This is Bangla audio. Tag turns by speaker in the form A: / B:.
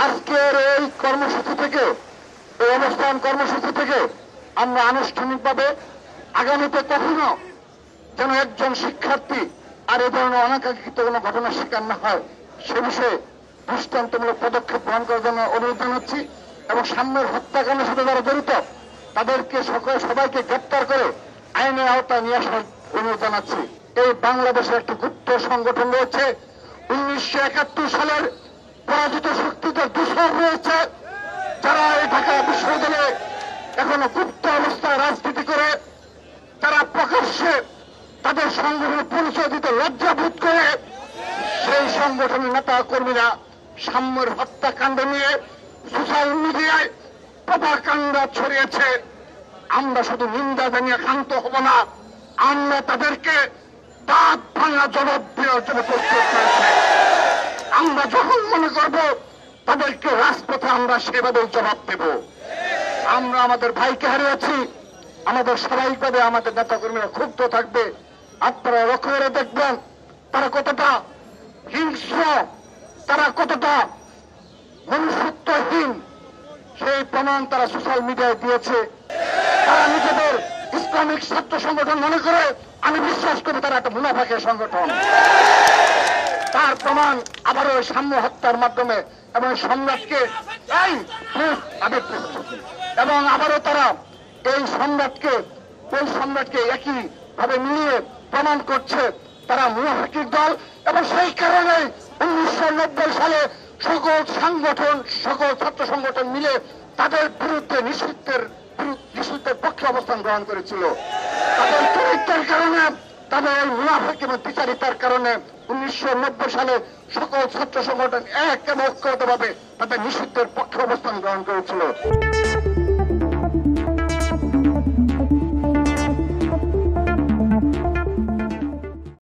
A: আজকের এই কর্মসূচি থেকে, এই অবস্থান কর্মসূচি থেকে আমরা আনুষ্ঠানিকভাবে আগামীতে কখনো যেন একজন শিক্ষার্থী আর এ ধরনের অনাকাঙ্ক্ষিত কোনো ঘটনার শিকার না হয় সে বিষয়ে দৃষ্টান্তমূলক পদক্ষেপ গ্রহণ করার জন্য অনুরোধ জানাচ্ছি এবং সামনের হত্যাকাণ্ডের সাথে যারা জড়িত তাদেরকে সবাইকে গ্রেপ্তার করে আইনের আওতায় নিয়ে আসার অনুরোধ জানাচ্ছি। এই বাংলাদেশের একটি গুপ্ত সংগঠন রয়েছে, 1971 সালের পরাজিত শক্তিদের দূষণ রয়েছে, যারা এই ঢাকা বিশ্ববিদ্যালয়ে এখনো গুপ্ত অবস্থায় রাজনীতি করে, তারা প্রকাশ্যে তাদের সংগঠনের পরিচয় দিতে লজ্জাবোধ করে। সেই সংগঠনের নেতা কর্মীরা সাম্যের হত্যাকাণ্ড নিয়ে সোশ্যাল মিডিয়ায় প্রপাগান্ডা ছড়িয়েছে। আমরা শুধু নিন্দা জানিয়ে ক্ষান্ত হব না, আমরা তাদেরকে দাঁত ভাঙা জবাব দেওয়ার জন্য প্রস্তুত রয়েছে। আমরা যখন মনে করব তাদেরকে রাজপথে আমরা সেভাবে জবাব দেব। আমরা আমাদের ভাইকে হারিয়েছি, আমাদের স্বাভাবিকভাবে আমাদের নেতাকর্মীরা ক্ষুব্ধ থাকবে। আপনারা লক্ষ্য করে দেখবেন তারা কতটা হিংস্র, তারা কতটা মনুষ্যত্বহীন, সেই প্রমাণ তারা সোশ্যাল মিডিয়ায় দিয়েছে। তারা নিজেদের ইসলামিক ছাত্র সংগঠন মনে করে, আমি বিশ্বাস করি তারা একটা মুনাফাকের সংগঠন। তার প্রমাণ আবারও সাম্য হত্যার মাধ্যমে এবং সম্রাটকে এবং আবারও তারা এই সম্রাটকে একই ভাবে মিলিয়ে প্রমাণ করছে তারা মুনাফিকের দল। এবং সেই কারণে 1990 সালে সকল ছাত্র সংগঠন মিলে তাদের বিরুদ্ধে নিষিদ্ধের পক্ষে অবস্থান গ্রহণ করেছিল। তাদের চরিত্রের কারণে, তাদের এই মুনাফিক এবং বিচারিতার কারণে 1990 সালে সকল ছাত্র সংগঠন এক এবং ঐক্যবদ্ধভাবে তাদের নিষিদ্ধের পক্ষে অবস্থান গ্রহণ করেছিল।